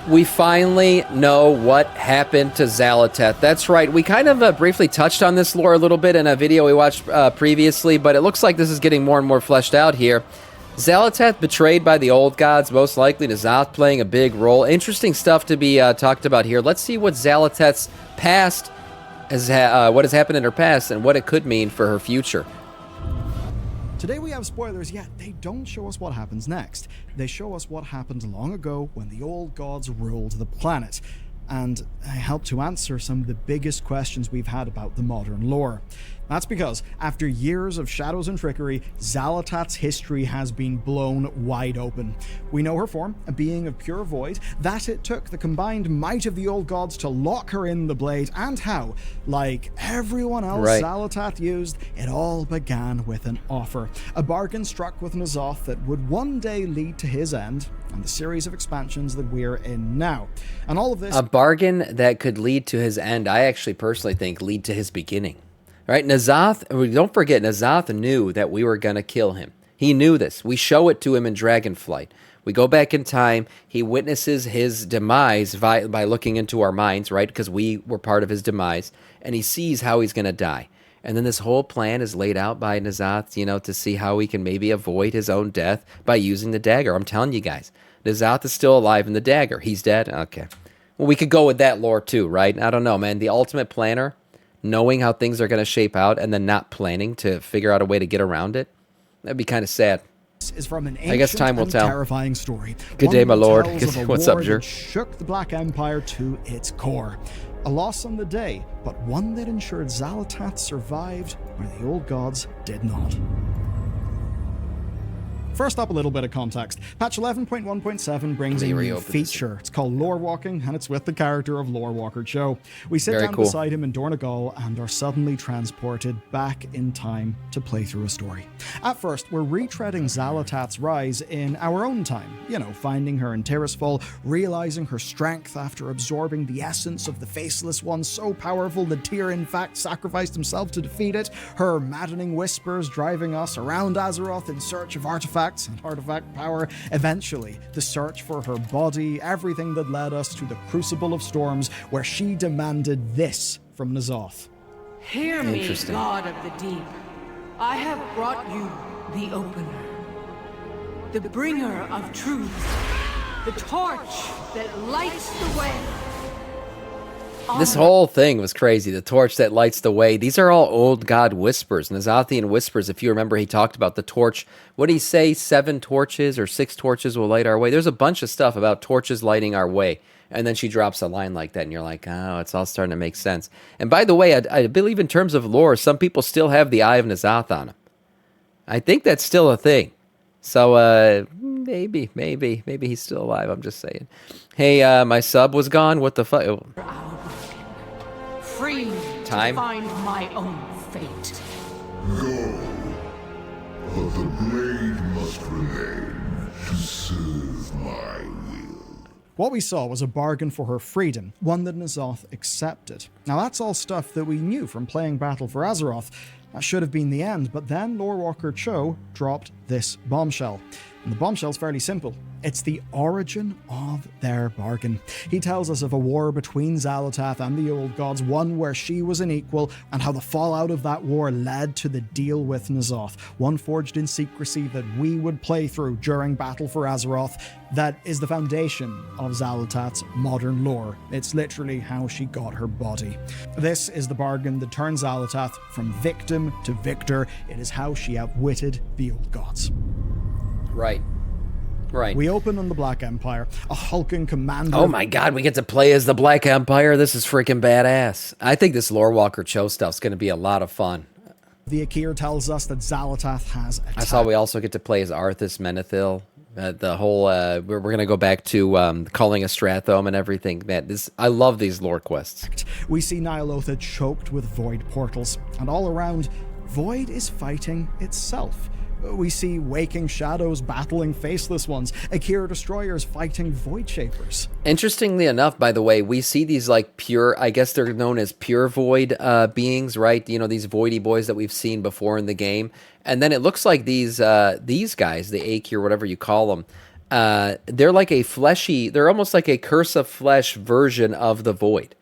We finally know what happened to Xal'atath. That's right. We kind of briefly touched on this lore a little bit in a video we watched previously, but it looks like this is getting more and more fleshed out here. Xal'atath betrayed by the old gods, most likely N'Zoth playing a big role. Interesting stuff to be talked about here. Let's see what Xal'atath's past, what has happened in her past, and what it could mean for her future. Today we have spoilers, yet they don't show us what happens next. They show us what happened long ago when the old gods ruled the planet, and help to answer some of the biggest questions we've had about the modern lore. That's because, after years of shadows and trickery, Xal'atath's history has been blown wide open. We know her form, a being of pure void, that it took the combined might of the old gods to lock her in the blade, and how, like everyone else Xal'atath used, it all began with an offer. A bargain struck with N'Zoth that would one day lead to his end, and the series of expansions that we're in now. And all of this... A bargain that could lead to his end, I actually personally think lead to his beginning. Right, N'Zoth, don't forget, N'Zoth knew that we were going to kill him. He knew this. We show it to him in Dragonflight. We go back in time. He witnesses his demise by looking into our minds, right, because we were part of his demise, and he sees how he's going to die. And then this whole plan is laid out by N'Zoth, you know, to see how he can maybe avoid his own death by using the dagger. I'm telling you guys, N'Zoth is still alive in the dagger. He's dead? Okay. Well, we could go with that lore too, right? I don't know, man. The ultimate planner, knowing how things are going to shape out and then not planning to figure out a way to get around it, that'd be kind of sad. Is from an I guess time will tell. Terrifying story. Good day, my lord. What's up, Jer? Shook the Black Empire to its core. A loss on the day, but one that ensured Xal'atath survived where the old gods did not. First up, a little bit of context. Patch 11.1.7 brings a new feature. It's called Lore Walking, and it's with the character of Lore Walker Cho. We sit down beside him in Dornogal and are suddenly transported back in time to play through a story. At first, we're retreading Xal'atath's rise in our own time. You know, finding her in Tirisfal, realizing her strength after absorbing the essence of the Faceless One so powerful that Tyr in fact sacrificed himself to defeat it, her maddening whispers driving us around Azeroth in search of artifacts and artifact power, eventually the search for her body, everything that led us to the Crucible of Storms, where she demanded this from N'Zoth. Hear me, God of the Deep. I have brought you the Opener, the bringer of truth, the torch that lights the way. This whole thing was crazy. The torch that lights the way. These are all old god whispers. N'Zothian whispers. If you remember, he talked about the torch. What did he say? 7 torches or 6 torches will light our way. There's a bunch of stuff about torches lighting our way. And then she drops a line like that, and you're like, oh, it's all starting to make sense. And by the way, I believe in terms of lore, some people still have the Eye of N'Zoth on them. I think that's still a thing. So, maybe he's still alive. I'm just saying. Hey, my sub was gone. What the fuck? Free to find my own fate. Go, but the blade must remain to serve my will. What we saw was a bargain for her freedom, one that N'Zoth accepted. Now that's all stuff that we knew from playing Battle for Azeroth. That should have been the end, but then Lore Walker Cho dropped this bombshell. And the bombshell's fairly simple. It's the origin of their bargain. He tells us of a war between Xal'atath and the old gods, one where she was an equal, and how the fallout of that war led to the deal with N'Zoth, one forged in secrecy that we would play through during Battle for Azeroth, that is the foundation of Xal'atath's modern lore. It's literally how she got her body. This is the bargain that turns Xal'atath from victim to victor. It is how she outwitted the old gods. Right. We open on the Black Empire, a hulking commander. Oh my god, we get to play as the Black Empire? This is freaking badass. I think this Lore Walker Cho stuff's going to be a lot of fun. The Akir tells us that Xal'atath has attacked. I saw we also get to play as Arthas Menethil. The whole, we're going to go back to calling a Strathome and everything. Man, I love these lore quests. We see Ny'alotha choked with void portals, and all around, void is fighting itself. We see waking shadows battling faceless ones, Akira destroyers fighting void shapers. Interestingly enough, by the way, we see these like pure, I guess they're known as pure void beings, right? You know, these voidy boys that we've seen before in the game. And then it looks like these guys, the Akir, whatever you call them, they're like a fleshy, they're almost like a Curse of Flesh version of the Void.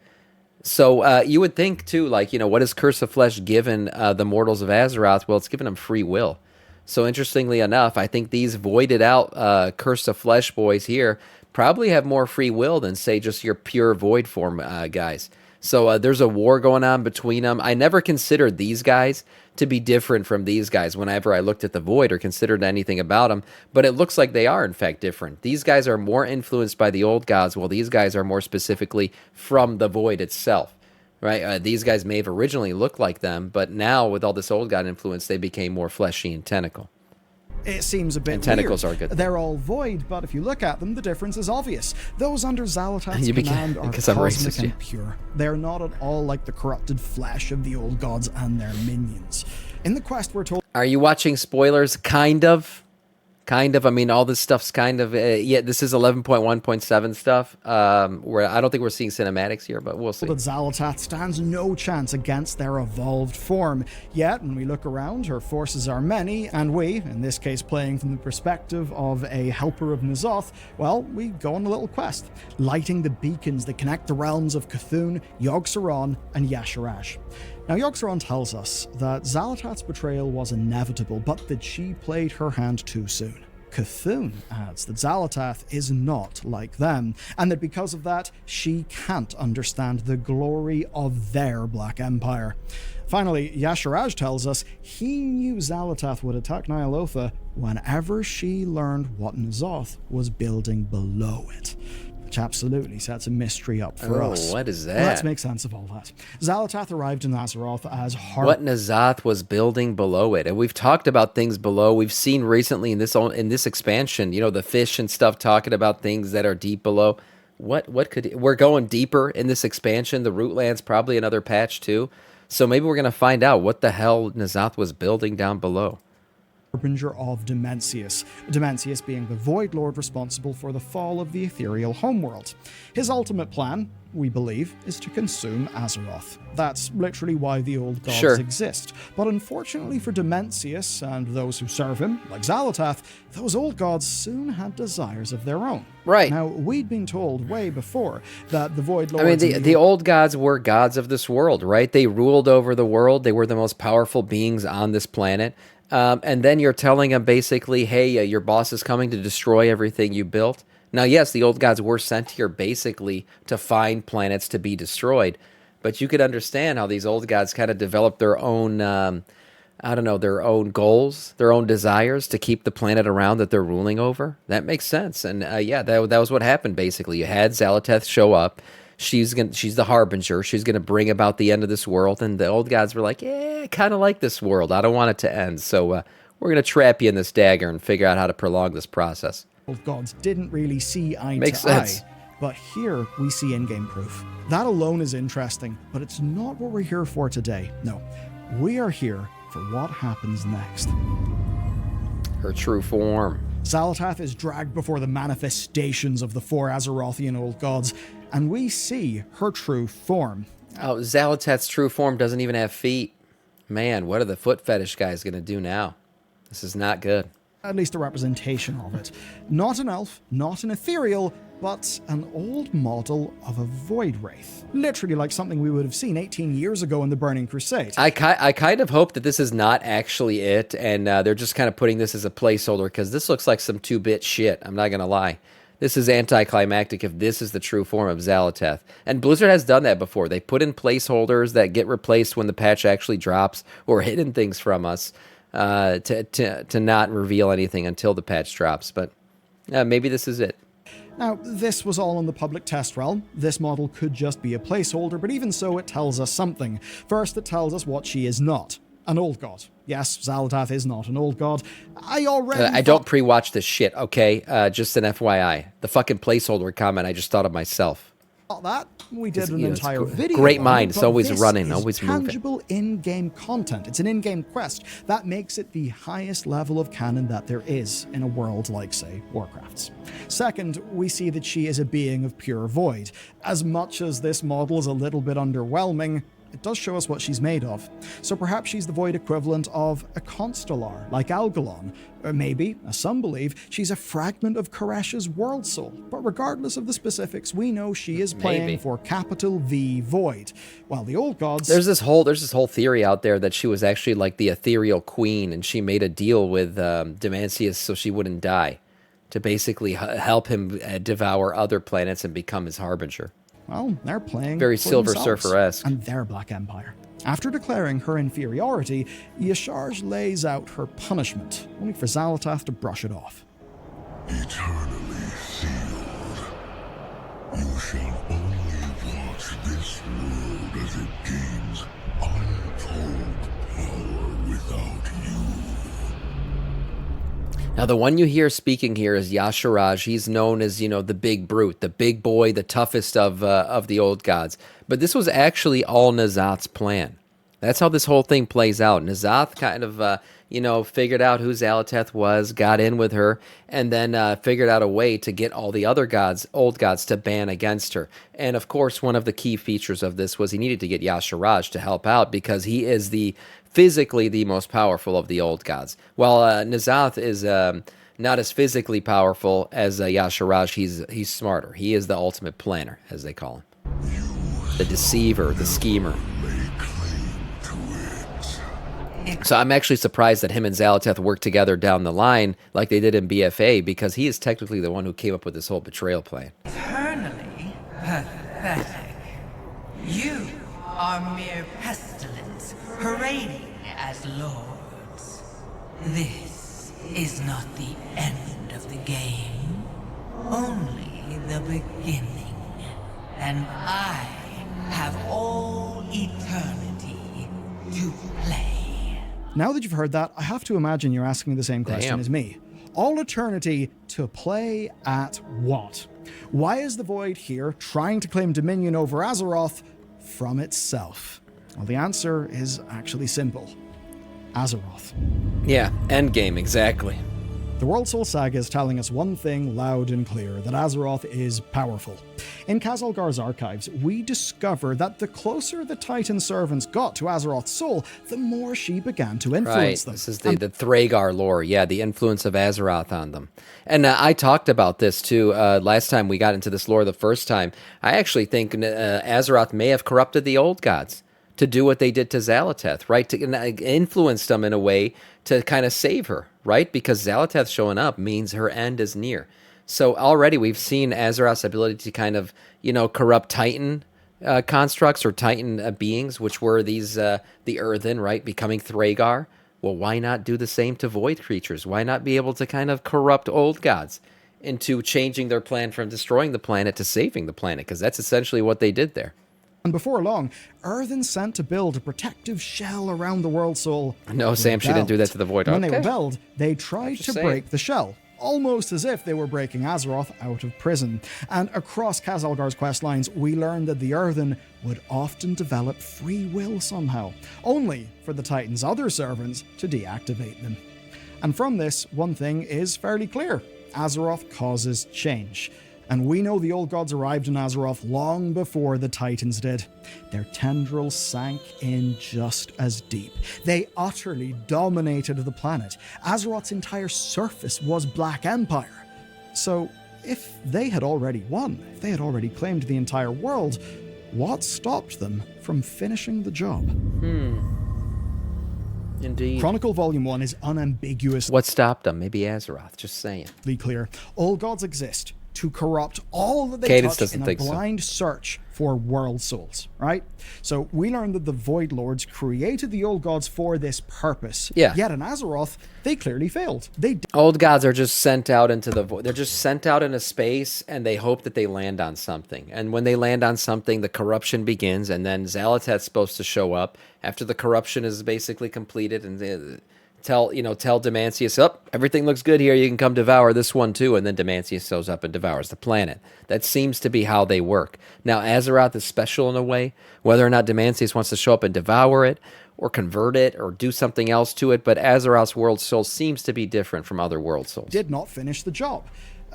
So you would think too, like, what has Curse of Flesh given the mortals of Azeroth? Well, it's given them free will. So interestingly enough, I think these voided out Curse of Flesh boys here probably have more free will than, say, just your pure void form guys. So there's a war going on between them. I never considered these guys to be different from these guys whenever I looked at the Void or considered anything about them, but it looks like they are, in fact, different. These guys are more influenced by the old gods, while these guys are more specifically from the Void itself, right? These guys may have originally looked like them, but now, with all this old god influence, they became more fleshy and tentacle. It seems a bit And tentacles weird. are good. They're all void, but if you look at them, the difference is obvious. Those under Xal'atath's You became- command are because I'm cosmic racist, and yeah. pure. They're not at all like the corrupted flesh of the old gods and their minions. In the quest, we're told Are you watching spoilers? Kind of. Kind of. I mean, all this stuff's kind of... yeah, this is 11.1.7 stuff. Where I don't think we're seeing cinematics here, but we'll see. that Xal'atath stands no chance against their evolved form. Yet, when we look around, her forces are many, and we, in this case playing from the perspective of a helper of N'Zoth, well, we go on a little quest, lighting the beacons that connect the realms of Cthulhu, Yogg-Saron, and Y'Shaarj. Now, Yogg-Saron tells us that Xal'atath's betrayal was inevitable, but that she played her hand too soon. Cthulhu adds that Xal'atath is not like them, and that because of that, she can't understand the glory of their Black Empire. Finally, Y'Shaarj tells us he knew Xal'atath would attack Ny'alotha whenever she learned what N'Zoth was building below it. Which absolutely sets a mystery up for us. What is that? Well, let's make sense of all that. Xal'atath arrived in Azeroth as What N'Zoth was building below it, and we've talked about things below. We've seen recently in this expansion, the fish and stuff talking about things that are deep below. We're going deeper in this expansion. The Rootland's probably another patch too, so maybe we're gonna find out what the hell N'Zoth was building down below. Harbinger of Dimensius, Dimensius being the Void Lord responsible for the fall of the ethereal homeworld. His ultimate plan, we believe, is to consume Azeroth. That's literally why the old gods Sure. exist. But unfortunately for Dimensius and those who serve him, like Xal'atath, those old gods soon had desires of their own. Right. Now, we'd been told way before that the Void Lords... I mean, and the old gods were gods of this world, right? They ruled over the world. They were the most powerful beings on this planet. And then you're telling them basically, hey, your boss is coming to destroy everything you built. Now, yes, the old gods were sent here basically to find planets to be destroyed. But you could understand how these old gods kind of developed their own, their own goals, their own desires to keep the planet around that they're ruling over. That makes sense. And that was what happened basically. You had Xal'atath show up. She's the harbinger. She's gonna bring about the end of this world. And the old gods were like, yeah, I kind of like this world. I don't want it to end. So we're gonna trap you in this dagger and figure out how to prolong this process. old gods didn't really see eye Makes to sense. eye. But here we see in-game proof. That alone is interesting, but it's not what we're here for today. No, we are here for what happens next. Her true form. Xal'atath is dragged before the manifestations of the four Azerothian old gods, and we see her true form. Oh, Xal'atath's true form doesn't even have feet. Man, what are the foot fetish guys gonna do now? This is not good. At least a representation of it. Not an elf, not an ethereal, but an old model of a void wraith. Literally like something we would have seen 18 years ago in the Burning Crusade. I kind of hope that this is not actually it, and they're just kind of putting this as a placeholder, because this looks like some 2-bit shit. I'm not going to lie. This is anticlimactic if this is the true form of Xal'atath. And Blizzard has done that before. They put in placeholders that get replaced when the patch actually drops, or hidden things from us to not reveal anything until the patch drops. But maybe this is it. Now, this was all in the public test realm. This model could just be a placeholder, but even so, it tells us something. First, it tells us what she is not. An old god. Yes, Xal'atath is not an old god. I don't pre-watch this shit, okay? Just an FYI. The fucking placeholder comment I just thought of myself. That we did an you know, it's entire video. great on mind. it, It's but always this running, is always moving. tangible in-game content. It's an in-game quest. That makes it the highest level of canon that there is in a world like, say, Warcraft's. Second, we see that she is a being of pure void. As much as this model is a little bit underwhelming, it does show us what she's made of. So perhaps she's the void equivalent of a constellar, like Algalon. Or maybe, as some believe, she's a fragment of Koresh's world soul. But regardless of the specifics, we know she is playing Maybe. for capital V Void, while the old gods... There's this whole theory out there that she was actually like the ethereal queen, and she made a deal with Demancius so she wouldn't die, to basically help him devour other planets and become his harbinger. Well, they're playing Very for Silver themselves Surfer-esque. and their Black Empire. After declaring her inferiority, Y'Sharj lays out her punishment, only for Xal'atath to brush it off. Eternally sealed. You shall only watch this world as it gains untold power without you. Now, the one you hear speaking here is Y'Sharaj. He's known as, the big brute, the big boy, the toughest of the old gods. But this was actually all N'Zoth's plan. That's how this whole thing plays out. N'Zoth kind of, figured out who Xal'atath was, got in with her, and then figured out a way to get all the other gods, old gods, to ban against her. And, of course, one of the key features of this was he needed to get Y'Sharaj to help out because he is physically the most powerful of the old gods. While N'Zoth is not as physically powerful as Y'Sharaj, he's smarter. He is the ultimate planner, as they call him. The deceiver, the schemer. So I'm actually surprised that him and Xal'atath worked together down the line like they did in BFA, because he is technically the one who came up with this whole betrayal plan. Eternally pathetic. You are mere pestilence, parading as lords. This is not the end of the game, only the beginning. And I have all eternity to play. Now that you've heard that, I have to imagine you're asking the same question Damn. as me. All eternity to play at what? Why is the Void here trying to claim dominion over Azeroth from itself? Well, the answer is actually simple. Azeroth. Yeah, endgame, exactly. The World Soul Saga is telling us one thing loud and clear, that Azeroth is powerful. In Khazalgar's archives, we discover that the closer the Titan servants got to Azeroth's soul, the more she began to influence Right, them. this is the Thragar lore, yeah, the influence of Azeroth on them. And I talked about this too last time we got into this lore the first time. I actually think Azeroth may have corrupted the old gods to do what they did to Xal'atath, right? To influence them in a way to kind of save her, right? Because Xal'atath showing up means her end is near. So already we've seen Azeroth's ability to kind of, corrupt Titan constructs or Titan beings, which were these, the Earthen, right? Becoming Thragar. Well, why not do the same to Void creatures? Why not be able to kind of corrupt old gods into changing their plan from destroying the planet to saving the planet? Because that's essentially what they did there. And before long, Earthen sent to build a protective shell around the World Soul. No, Sam, she didn't do that to the Void. When they Okay. rebelled, they tried to saying. break the shell, almost as if they were breaking Azeroth out of prison. And across Khazalgar's quest lines, we learned that the Earthen would often develop free will somehow, only for the Titan's other servants to deactivate them. And from this, one thing is fairly clear. Azeroth causes change. And we know the old gods arrived in Azeroth long before the Titans did. Their tendrils sank in just as deep. They utterly dominated the planet. Azeroth's entire surface was Black Empire. So, if they had already won, if they had already claimed the entire world, what stopped them from finishing the job? Indeed. Chronicle Volume 1 is unambiguously What stopped them? Maybe Azeroth, just saying. clear. All gods exist to corrupt all that they Cadence touch doesn't in a think so. blind search for world souls, right? So we learned that the Void Lords created the old gods for this purpose. Yeah. Yet in Azeroth, they clearly failed. They did Old gods are just sent out into the void. They're just sent out into space, and they hope that they land on something. And when they land on something, the corruption begins, and then Xal'atath's supposed to show up after the corruption is basically completed, and tell Demancius, everything looks good here, you can come devour this one too, and then Demancius shows up and devours the planet. That seems to be how they work. Now, Azeroth is special in a way, whether or not Demancius wants to show up and devour it, or convert it, or do something else to it, but Azeroth's world soul seems to be different from other world souls. did not finish the job.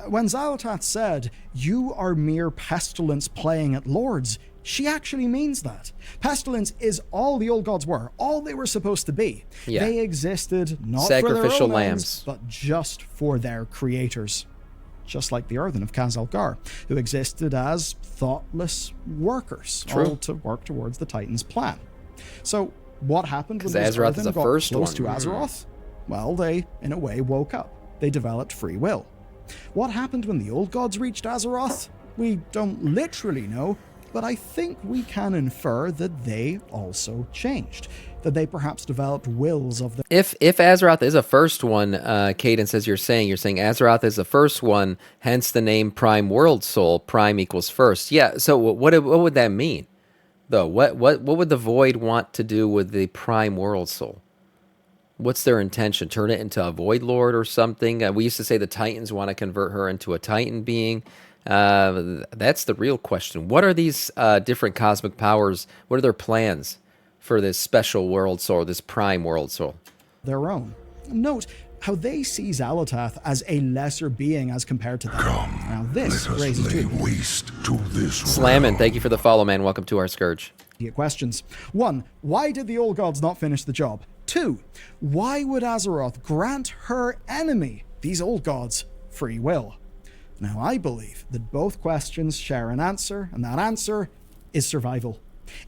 When Xal'atath said, "You are mere pestilence playing at lords," she actually means that. Pestilence is all the old gods were, all they were supposed to be. Yeah. They existed not Sacrificial for their own lambs. ends, but just for their creators. Just like the Earthen of Khazal-Gar, who existed as thoughtless workers, all to work towards the Titans' plan. So, what happened when those Azeroth is Earthen the got first close one. to Azeroth? Well, they, in a way, woke up. They developed free will. What happened when the old gods reached Azeroth? We don't literally know, but I think we can infer that they also changed. That they perhaps developed wills of their If Azeroth is a first one, Cadence, as you're saying Azeroth is the first one, hence the name Prime World Soul. Prime equals first. Yeah. So what would that mean, though? What would the Void want to do with the Prime World Soul? What's their intention? Turn it into a Void Lord or something? We used to say the Titans want to convert her into a Titan being. That's the real question. What are these different cosmic powers? What are their plans for this special world soul, this Prime World Soul? their own. Note how they see Xal'atath as a lesser being as compared to them. Now this Let us raises lay two waste to this Slammin', thank you for the follow, man. Welcome to our Scourge. immediate questions. 1. Why did the old gods not finish the job? 2. Why would Azeroth grant her enemy, these old gods, free will? Now I believe that both questions share an answer, and that answer is survival.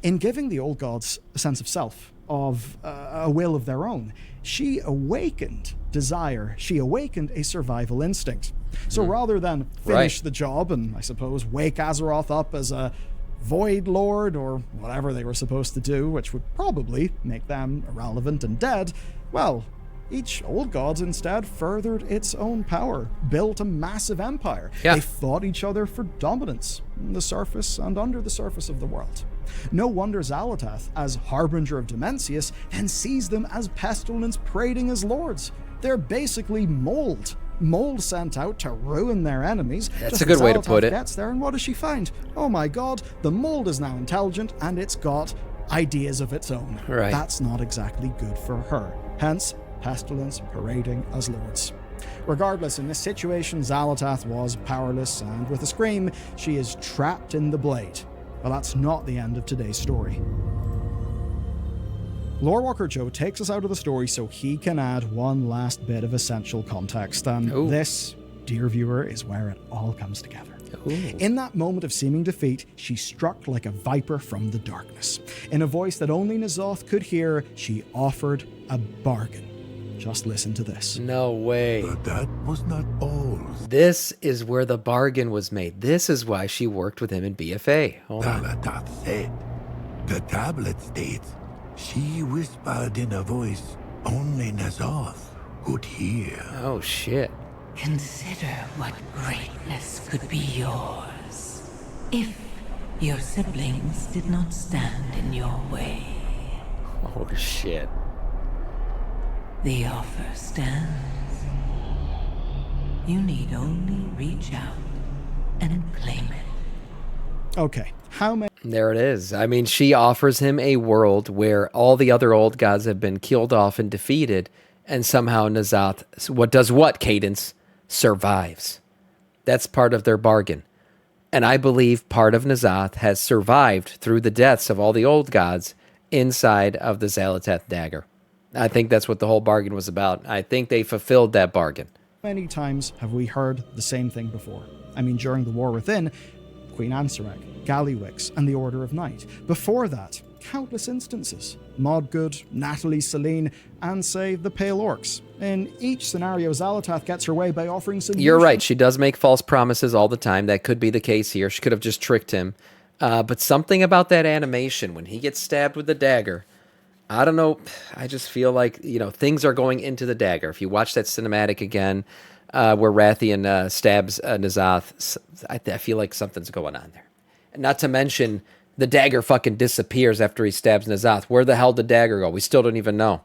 In giving the old gods a sense of self, of a will of their own, she awakened desire, she awakened a survival instinct. So rather than finish the job and, I suppose, wake Azeroth up as a Void Lord or whatever they were supposed to do, which would probably make them irrelevant and dead, well, each old god instead furthered its own power, built a massive empire. Yeah. They fought each other for dominance on the surface and under the surface of the world. No wonder Xal'atath, as harbinger of Dimensius, then sees them as pestilence parading as lords. They're basically mold sent out to ruin their enemies. That's Just a good as way to Xal'atath put it. Gets there, and what does she find? Oh my god, the mold is now intelligent and it's got ideas of its own. Right. That's not exactly good for her. Hence, pestilence parading as lords. Regardless, in this situation, Xal'atath was powerless, and with a scream, she is trapped in the blade. Well, that's not the end of today's story. Lorewalker Joe takes us out of the story so he can add one last bit of essential context, and Ooh. this, dear viewer, is where it all comes together. Ooh. In that moment of seeming defeat, she struck like a viper from the darkness. In a voice that only N'Zoth could hear, she offered a bargain. Just listen to this. No way. But that was not all. This is where the bargain was made. This is why she worked with him in BFA. Hold on. Xal'atath said. The tablet states she whispered in a voice only N'Zoth could hear. Oh, shit. Consider what greatness could be yours if your siblings did not stand in your way. Oh, shit. The offer stands. You need only reach out and claim it. Okay, how many There it is. I mean, she offers him a world where all the other old gods have been killed off and defeated, and somehow N'Zoth, what, Cadence? Survives. That's part of their bargain. And I believe part of N'Zoth has survived through the deaths of all the old gods inside of the Xal'atath dagger. I think that's what the whole bargain was about. I think they fulfilled that bargain. times have we heard the same thing before? I mean, during the War Within, Queen Ansarek, Gallywix, and the Order of Night. Before that, countless instances. Modgood, Natalie, Selene, and, say, the Pale Orcs. In each scenario, Xal'atath gets her way by offering solutions. You're right. She does make false promises all the time. That could be the case here. She could have just tricked him. But something about that animation, when he gets stabbed with the dagger, I don't know. I just feel like, things are going into the dagger. If you watch that cinematic again, where Rathian stabs N'Zoth, I feel like something's going on there. And not to mention, the dagger fucking disappears after he stabs N'Zoth. Where the hell did the dagger go? We still don't even know.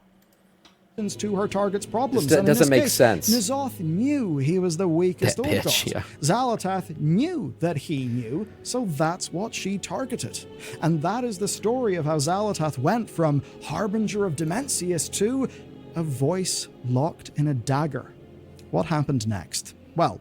To her target's problems. This And in doesn't this make case, sense. N'Zoth knew he was the weakest That old bitch, god. yeah. Xal'atath knew that he knew, so that's what she targeted. And that is the story of how Xal'atath went from harbinger of Dimensius to a voice locked in a dagger. What happened next? Well,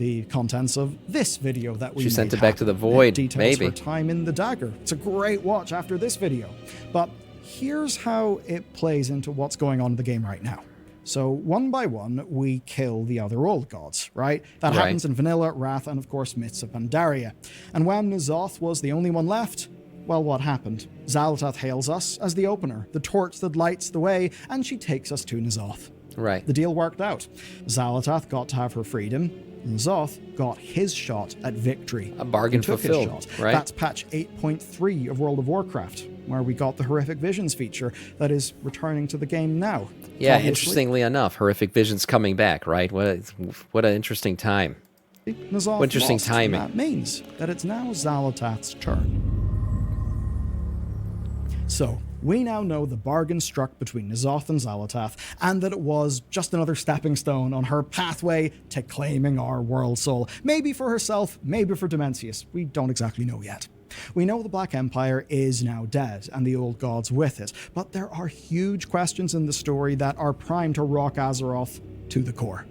the contents of this video that we She sent made it back to the happen. void, It details maybe. her time in the Dagger. It's a great watch after this video. But here's how it plays into what's going on in the game right now. So one by one, we kill the other old gods, right? That Right. happens in Vanilla, Wrath, and of course Myths of Pandaria. And when N'Zoth was the only one left, well, what happened? Xal'atath hails us as the opener, the torch that lights the way, and she takes us to N'Zoth. Right. The deal worked out. Xal'atath got to have her freedom. N'Zoth got his shot at victory. A bargain He took his fulfilled, shot. right? That's patch 8.3 of World of Warcraft, where we got the Horrific Visions feature that is returning to the game now. Yeah, Obviously, interestingly enough, Horrific Vision's coming back, right? What an interesting time. N'Zoth interesting lost, timing. and that means that it's now Xal'atath's turn. So, we now know the bargain struck between N'Zoth and Xal'atath, and that it was just another stepping stone on her pathway to claiming our world soul. Maybe for herself, maybe for Dimensius. We don't exactly know yet. We know the Black Empire is now dead, and the old gods with it, but there are huge questions in the story that are primed to rock Azeroth to the core.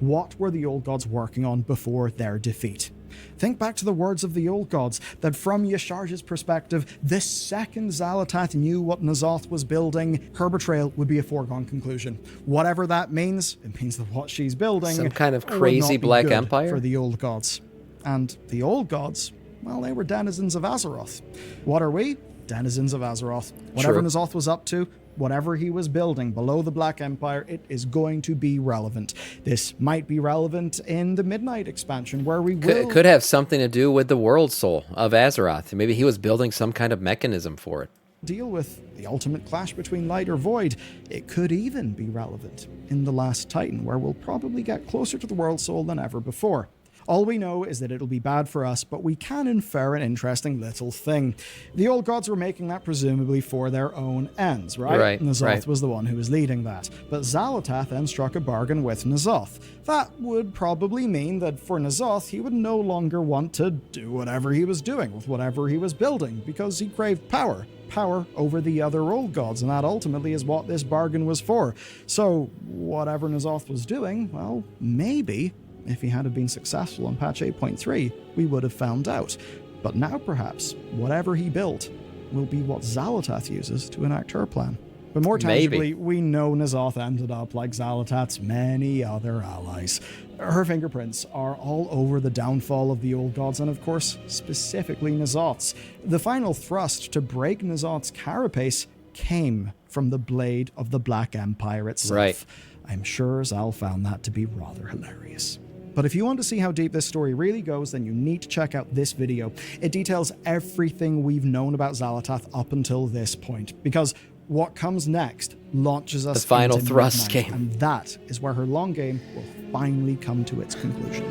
What were the old gods working on before their defeat? Think back to the words of the old gods, that from Yasharja's perspective, the second Xal'atath knew what N'Zoth was building, her betrayal would be a foregone conclusion. Whatever that means, it means that what she's building Some kind of would crazy not be Black good Empire? for the old gods. And the old gods, well, they were denizens of Azeroth. What are we? Denizens of Azeroth. Whatever True. N'Zoth was up to, whatever he was building below the Black Empire, it is going to be relevant. This might be relevant in the Midnight expansion, where we will... Could have something to do with the world soul of Azeroth. Maybe he was building some kind of mechanism for it. deal with the ultimate clash between light or void. It could even be relevant in The Last Titan, where we'll probably get closer to the world soul than ever before. All we know is that it'll be bad for us, but we can infer an interesting little thing. The old gods were making that presumably for their own ends, right? Right, N'Zoth right. was the one who was leading that. But Xal'atath then struck a bargain with N'Zoth. That would probably mean that for N'Zoth, he would no longer want to do whatever he was doing with whatever he was building, because he craved power. Power over the other old gods, and that ultimately is what this bargain was for. So, whatever N'Zoth was doing, well, maybe, if he had have been successful on patch 8.3, we would have found out. But now perhaps, whatever he built will be what Xal'atath uses to enact her plan. But more tangibly, Maybe. we know N'Zoth ended up like Xal'atath's many other allies. Her fingerprints are all over the downfall of the old gods, and of course, specifically N'Zoth's. The final thrust to break N'Zoth's carapace came from the blade of the Black Empire itself. Right. I'm sure Zal found that to be rather hilarious. But if you want to see how deep this story really goes, then you need to check out this video. It details everything we've known about Xal'atath up until this point, because what comes next launches us The final into thrust Midnight, game. and that is where her long game will finally come to its conclusion.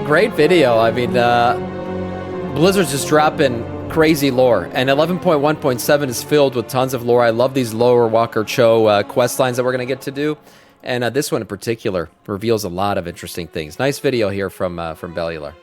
Great video. I mean, Blizzard's just dropping crazy lore, and 11.1.7 is filled with tons of lore. I love these Lower Walker Cho quest lines that we're going to get to do, and this one in particular reveals a lot of interesting things. Nice video here from Bellular.